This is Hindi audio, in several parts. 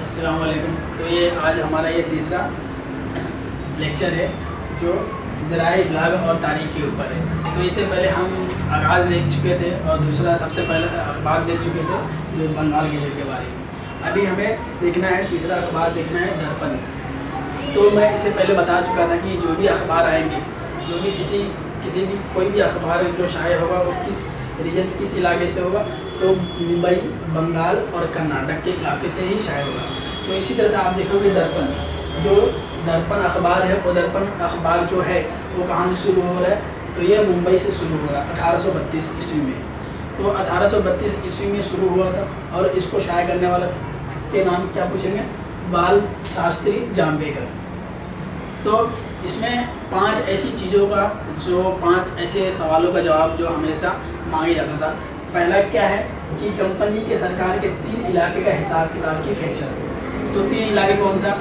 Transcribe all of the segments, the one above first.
अस्सलाम वालेकुम। तो ये आज हमारा ये तीसरा लेक्चर है जो ज़राए इब्लाग और तारीख़ के ऊपर है। तो इससे पहले हम आगाज़ देख चुके थे और दूसरा सबसे पहले अखबार देख चुके थे जो बंगाल गज़ट के बारे में। अभी हमें देखना है तीसरा अखबार, देखना है दर्पण। तो मैं इससे पहले बता चुका था कि जो भी अखबार आएंगे, जो भी किसी भी कोई भी अखबार जो शाये होगा वो किस रीजन किस इलाके से होगा, तो मुंबई, बंगाल और कर्नाटक के इलाके से ही शाये होगा। तो इसी तरह से आप देखोगे दर्पण, जो दर्पण अखबार है वो दर्पण अखबार जो है वो कहाँ से शुरू हो रहा है, तो ये मुंबई से शुरू हो रहा है 1832 ईस्वी में। तो 1832 ईस्वी में शुरू हुआ था और इसको शाये करने वाला के नाम क्या पूछेंगे, बाल शास्त्री जाम्बेकर। तो इसमें 5 ऐसी चीज़ों का जो 5 ऐसे सवालों का जवाब जो हमेशा मांगे जाता था। पहला क्या है कि कंपनी के सरकार के 3 इलाके का हिसाब किताब की फैक्चर। तो 3 इलाके कौन सा,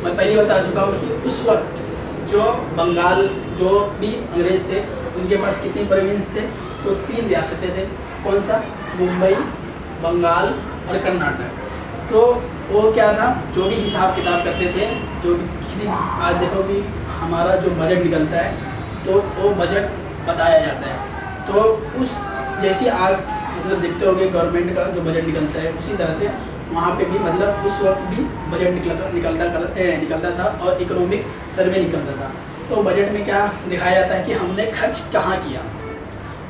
मैं पहले बता चुका हूँ कि उस वक्त जो बंगाल जो भी अंग्रेज़ थे उनके पास कितनी प्रोविंस थे, तो 3 रियासतें थे। कौन सा, मुंबई, बंगाल और कर्नाटक। तो वो क्या था, जो भी हिसाब किताब करते थे, जो किसी आज देखो कि हमारा जो बजट निकलता है तो वो बजट बताया जाता है। तो उस जैसी आज मतलब देखते होंगे गवर्नमेंट का जो बजट निकलता है, उसी तरह से वहाँ पे भी मतलब उस वक्त भी बजट निकलता था और इकोनॉमिक सर्वे निकलता था। तो बजट में क्या दिखाया जाता है कि हमने खर्च कहाँ किया,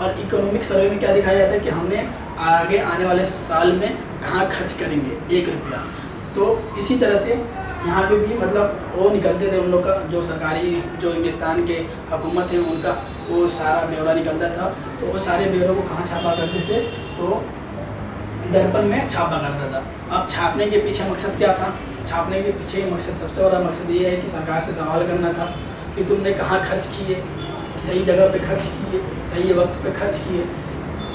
और इकोनॉमिक सर्वे में क्या दिखाया जाता है कि हमने आगे आने वाले साल में कहाँ खर्च करेंगे 1 रुपया। तो इसी तरह से यहाँ पे भी मतलब वो निकलते थे, उन लोग का जो सरकारी जो इंग्लिस्तान के हुकूमत है उनका वो सारा ब्यौरा निकलता था। तो वो सारे ब्यौरों को कहाँ छापा करते थे, तो दर्पण में छापा करता था। अब छापने के पीछे मकसद क्या था, छापने के पीछे मकसद सबसे बड़ा मकसद ये है कि सरकार से सवाल करना था कि तुमने कहाँ खर्च किए, सही जगह पे खर्च किए, सही वक्त पे खर्च किए।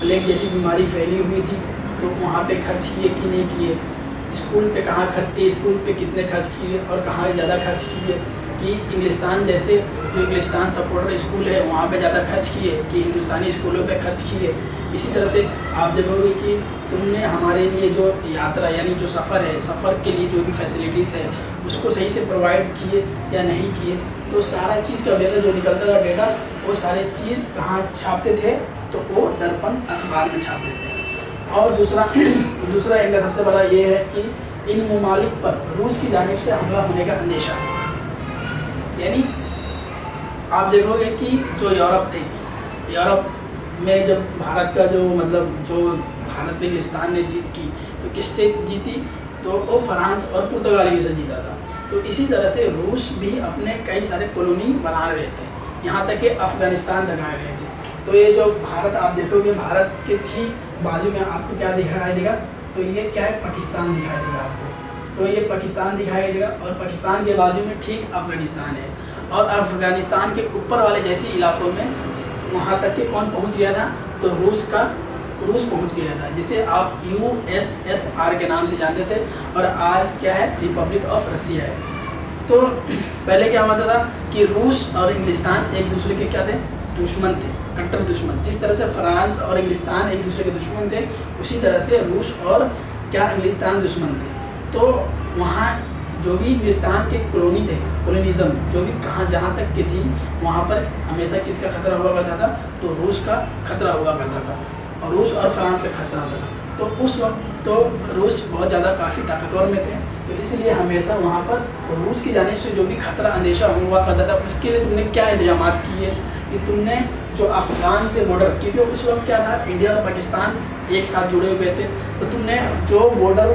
प्लेग जैसी बीमारी फैली हुई थी तो वहाँ पे खर्च किए कि नहीं किए, स्कूल पे कहाँ खर्च किए, स्कूल पे कितने खर्च किए और कहाँ ज़्यादा खर्च किए, कि इंग्लिस्तान जैसे जो इंग्लिस्तान सपोर्टर स्कूल है वहाँ पे ज़्यादा खर्च किए कि हिंदुस्तानी स्कूलों पे खर्च किए। इसी तरह से आप देखोगे कि तुमने हमारे लिए जो यात्रा यानी जो सफ़र है, सफ़र के लिए जो भी फैसिलिटीज़ है उसको सही से प्रोवाइड किए या नहीं किए। तो सारा चीज़ का डेटा जो निकलता था डेटा, वो सारे चीज़ कहाँ छापते थे, तो वो दर्पण अखबार में छापते थे। और दूसरा इनका सबसे बड़ा ये है कि इन ममालिक पर रूस की जानिब से हमला होने का अंदेशा। यानी आप देखोगे कि जो यूरोप थे, यूरोप में जब भारत का जो मतलब जो भारत में इंग्लिस्तान ने जीत की तो किससे जीती, तो वो फ्रांस और पुर्तगालियों से जीता था। तो इसी तरह से रूस भी अपने कई सारे कॉलोनी बना रहे थे, यहाँ तक कि अफ़गानिस्तान तक आए गए थे। तो ये जो भारत आप देखोगे, भारत के ठीक बाजू में आपको क्या दिखाई देगा, तो ये क्या है, पाकिस्तान दिखाई देगा आपको। तो ये पाकिस्तान दिखाई देगा और पाकिस्तान के बाजू में ठीक अफ़गानिस्तान है। और अफ़गानिस्तान के ऊपर वाले जैसे इलाकों में वहाँ तक के कौन पहुँच गया था, तो रूस पहुँच गया था, जिसे आप USSR के नाम से जानते थे और आज क्या है, रिपब्लिक ऑफ रसिया है। तो पहले क्या होता था कि रूस और इंग्लिस्तान एक दूसरे के क्या थे, दुश्मन थे, कट्टर दुश्मन। जिस तरह से फ्रांस और इंग्लिस्तान एक दूसरे के दुश्मन थे, उसी तरह से रूस और क्या इंग्लिस्तान दुश्मन थे। तो वहाँ जो भी इंग्लिस्तान के कॉलोनी थे, कॉलोनिज़म जो भी कहाँ जहाँ तक की थी, वहाँ पर हमेशा किसका खतरा हुआ करता था, तो रूस का खतरा हुआ करता था और रूस और फ्रांस का खतरा होता था। तो उस वक्त तो रूस बहुत ज़्यादा काफ़ी ताकतवर में थे, तो इसलिए हमेशा वहाँ पर रूस की जानिब से जो भी खतरा अंदेशा हुआ करता था, उसके लिए तुमने क्या इंतजाम किए कि तुमने जो अफ़गान से बॉर्डर, क्योंकि उस वक्त क्या था, इंडिया और पाकिस्तान एक साथ जुड़े हुए थे, तो तुमने जो बॉर्डर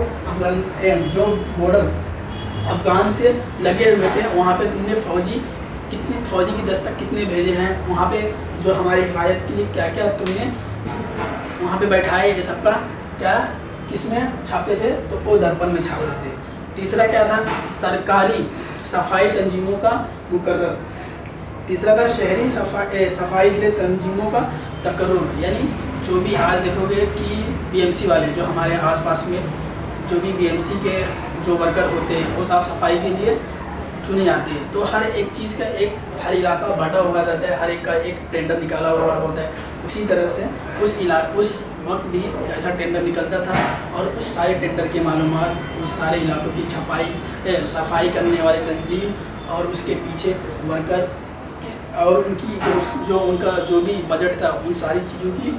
अफ़गान से लगे हुए थे वहाँ पे तुमने फ़ौजी की दस्तक कितने भेजे हैं, वहाँ पे जो हमारी हिफाजत के लिए क्या क्या तुमने वहाँ पे बैठाए, ये सबका क्या किसमें छापते थे, तो वो दर्पण में छापते थे। तीसरा क्या था, सरकारी सफाई तंजीमों का मुकर्रर। तीसरा था शहरी सफाई के लिए तंजीमों का तकर्रुर। यानी जो भी आज देखोगे कि BMC वाले जो हमारे आसपास में जो भी BMC के जो वर्कर होते हैं वो साफ़ सफाई के लिए चुने जाते हैं। तो हर एक चीज़ का हर इलाका बांटा हुआ रहता है, हर एक का एक टेंडर निकाला हुआ होता है। उसी तरह से उस वक्त भी ऐसा टेंडर निकलता था और उस सारे टेंडर के मालूमात, उस सारे इलाकों की सफाई करने वाले तंजीम और उसके पीछे वर्कर और उनकी जो उनका जो भी बजट था उन सारी चीज़ों की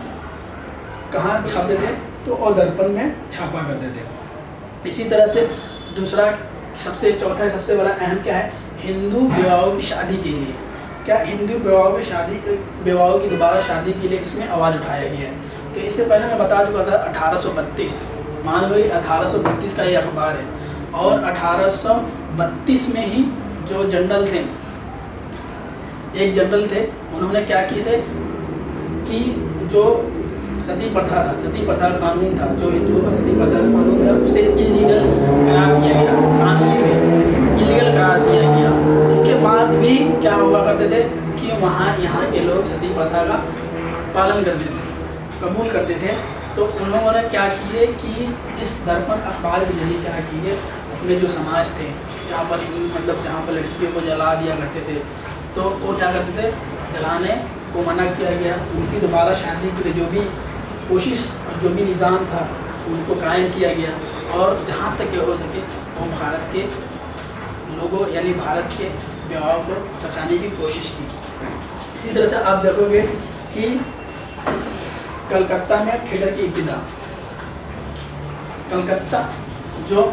कहाँ छापते थे, तो और दर्पण में छापा करते थे। इसी तरह से दूसरा चौथा सबसे बड़ा अहम क्या है, हिंदू विवाहों की शादी के लिए, क्या हिंदू विवाहों की दोबारा शादी के लिए इसमें आवाज़ उठाया गया है। तो इससे पहले मैं बता चुका था 1832, मान लो 1832 का ये अखबार है और 1832 में ही जो जनरल थे, एक जनरल थे, उन्होंने क्या किए थे कि जो सती प्रथा कानून था, जो हिंदुओं का सती प्रथा कानून था उसे इलीगल करार दिया गया, कानून में इलीगल करार दिया गया। इसके बाद भी क्या हुआ करते थे कि यहाँ के लोग सती प्रथा का पालन करते थे, कबूल करते थे। तो उन्होंने क्या किए कि इस दर्पण अखबार के जरिए क्या किए, अपने जो समाज थे जहाँ पर लड़कियों को जला दिया करते थे, तो वो क्या करते थे, जलाने को मना किया गया। उनकी दोबारा शादी के लिए जो भी कोशिश, जो भी निज़ाम था उनको कायम किया गया और जहाँ तक हो सके वो भारत के लोगों यानी भारत के विवाह को बचाने की कोशिश की। इसी तरह से आप देखोगे कि कलकत्ता में थिएटर की इब्तिदा, कलकत्ता जो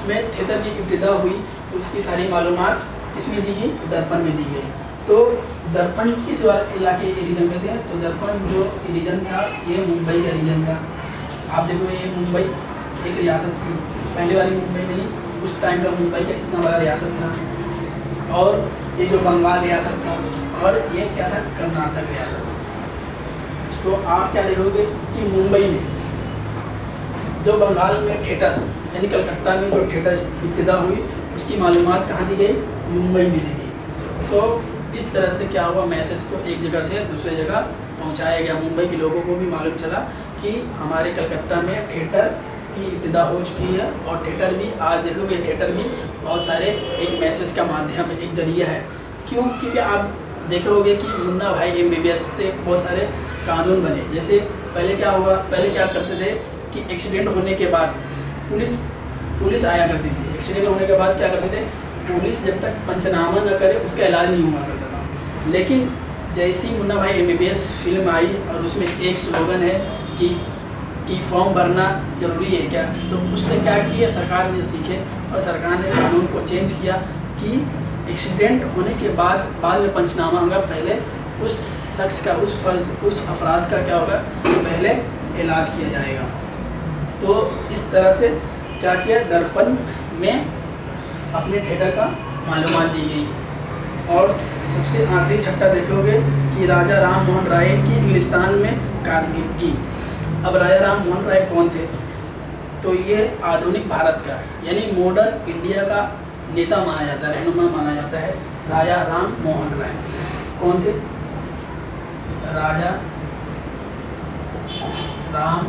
में थिएटर की इब्तिदा हुई तो उसकी सारी मालूमात इसमें दी गई, दर्पण में दी गई। तो दर्पण किस इलाके रीजन में थे, तो दर्पण जो रीजन था ये मुंबई का रीजन था। आप देखो ये मुंबई एक रियासत थी, पहले वाली मुंबई नहीं, उस टाइम का मुंबई का इतना बड़ा रियासत था। और ये जो बंगाल रियासत था और ये क्या था, कर्नाटक रियासत। तो आप क्या देखोगे कि मुंबई में जो बंगाल में थिएटर यानी कलकत्ता में जो थिएटर इब्तिदा हुई उसकी मालूमात कहाँ दी गई, मुंबई में दी गई। तो इस तरह से क्या हुआ, मैसेज को एक जगह से दूसरी जगह पहुंचाया गया। मुंबई के लोगों को भी मालूम चला कि हमारे कलकत्ता में थिएटर की इब्तिदा हो चुकी है और थिएटर भी आज देखोगे थिएटर भी बहुत सारे एक मैसेज का माध्यम, एक जरिया है। क्यों, क्योंकि आप देखोगे कि मुन्ना भाई MBBS से बहुत सारे कानून बने। जैसे पहले क्या हुआ, पहले क्या करते थे कि एक्सीडेंट होने के बाद पुलिस आया करती थी। एक्सीडेंट होने के बाद क्या करते थे, पुलिस जब तक पंचनामा न करे उसका इलाज नहीं हुआ करता था। लेकिन जैसी मुन्ना भाई MBBS फिल्म आई और उसमें एक स्लोगन है कि फॉर्म भरना ज़रूरी है क्या, तो उससे क्या किया सरकार ने सीखे और सरकार ने कानून को चेंज किया कि एक्सीडेंट होने के बाद में पंचनामा होगा, पहले उस शख्स का उस अफराद का क्या होगा, पहले इलाज किया जाएगा। तो इस तरह से क्या किया, दर्पण में अपने थिएटर का मालूमात दी गई। और सबसे आखिरी छठा देखोगे कि राजा राम मोहन राय की इंग्लिस्तान में कारकर्दगी। अब राजा राम मोहन राय कौन थे, तो ये आधुनिक भारत का यानी मॉडर्न इंडिया का नेता माना जाता है, रहनुमा माना जाता है राजा राम मोहन राय। कौन थे, राजा राम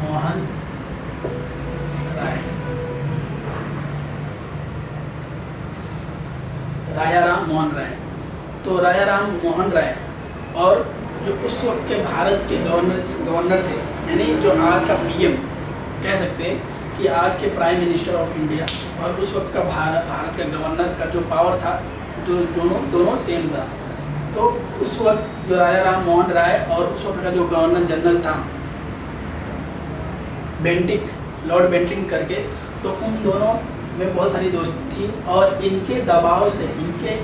मोहन राय। राजा राम मोहन राय, तो राजा राम मोहन राय और जो उस वक्त के भारत के गवर्नर थे, यानी जो आज का PM कह सकते हैं कि आज के प्राइम मिनिस्टर ऑफ इंडिया और उस वक्त का भारत का गवर्नर का जो पावर था, जो दोनों सेम था। तो उस वक्त जो राजा राम मोहन राय और उस वक्त का जो गवर्नर जनरल था लॉर्ड बेंटिक करके, तो उन दोनों में बहुत सारी दोस्ती थी और इनके दबाव से, इनके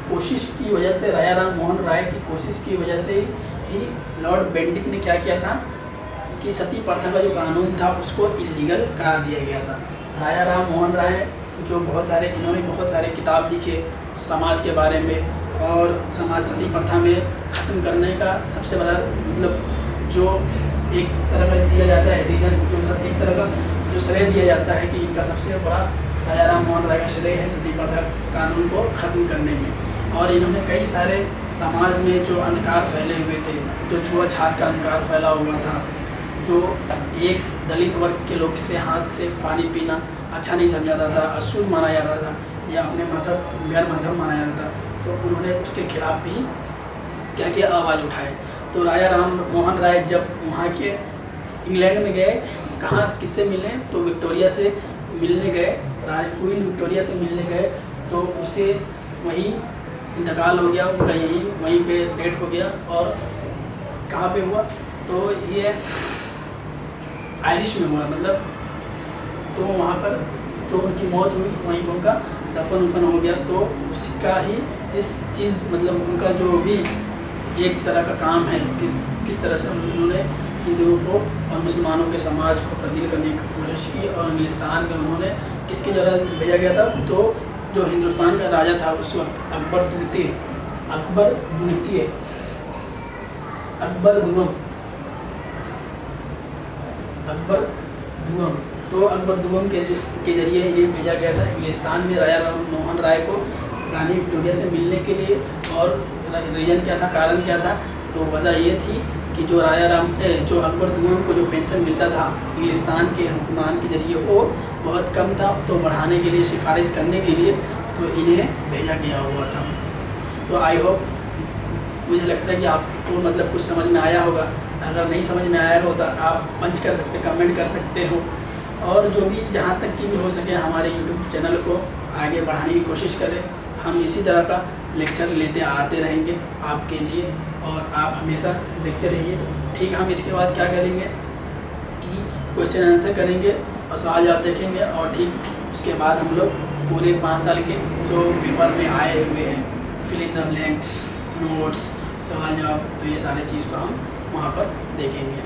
कोशिश की वजह से, राजा राम मोहन राय की कोशिश की वजह से ही लॉर्ड बेंटिक ने क्या किया था कि सती प्रथा का जो कानून था उसको इलीगल करार दिया गया था। राजा राम मोहन राय जो इन्होंने बहुत सारे किताब लिखे समाज के बारे में और समाज सती प्रथा में ख़त्म करने का सबसे बड़ा जो एक तरह का दिया जाता है रीजन, एक तरह का जो श्रेय दिया जाता है कि इनका सबसे बड़ा राजा राम मोहन राय का श्रेय है सती प्रथा कानून को ख़त्म करने में। और इन्होंने कई सारे समाज में जो अंधकार फैले हुए थे, जो छुआछूत का अंधकार फैला हुआ था, जो एक दलित वर्ग के लोग से हाथ से पानी पीना अच्छा नहीं समझा जाता था, अशुद्ध माना जाता था या अपने गैर मजहब माना जाता था, तो उन्होंने उसके खिलाफ भी क्या किया, आवाज़ उठाए। तो तो राजा राम मोहन राय जब वहाँ के इंग्लैंड में गए, कहाँ किससे मिले, तो विक्टोरिया से मिलने गए, क्वीन विक्टोरिया से मिलने गए, तो उसे वहीं इंतकाल हो गया उनका, वहीं पे डेथ हो गया। और कहाँ पे हुआ, तो ये आयरिश में हुआ, मतलब तो वहाँ पर जो उनकी मौत हुई वहीं पर उनका दफन उफन हो गया। तो उसका ही इस चीज़ मतलब उनका जो भी एक तरह का काम है, किस तरह से उन्होंने हिंदुओं को और मुसलमानों के समाज को तब्दील करने की कोशिश की। और इंग्लिस्तान में उन्होंने किसकी जगह भेजा गया था, तो जो हिंदुस्तान का राजा था उस वक्त अकबर द्वितीय, तो अकबर दुगम के जरिए इन्हें भेजा गया था इंग्लिस्तान में राजा राम मोहन राय को रानी विक्टोरिया से मिलने के लिए। और रीज़न क्या था, कारण क्या था, तो वजह ये थी कि जो अकबर दुगम को जो पेंशन मिलता था इंग्लिस्तान के हुक्मरान के जरिए वो बहुत कम था, तो बढ़ाने के लिए, सिफारिश करने के लिए तो इन्हें भेजा गया हुआ था। तो आई होप, मुझे लगता है कि आपको मतलब कुछ समझ में आया होगा। अगर नहीं समझ में आया हो तो आप पंच कर सकते, कमेंट कर सकते हो। और जो भी जहाँ तक की भी हो सके हमारे यूट्यूब चैनल को आगे बढ़ाने की कोशिश करें। हम इसी तरह का लेक्चर लेते आते रहेंगे आपके लिए, और आप हमेशा देखते रहिए। ठीक, हम इसके बाद क्या करेंगे कि क्वेश्चन आंसर करेंगे और सवाल जवाब देखेंगे। और ठीक उसके बाद हम लोग पूरे 5 साल के जो पेपर में आए हुए हैं, fill in the blanks, notes, सवाल जवाब, तो ये सारी चीज़ को हम वहाँ पर देखेंगे।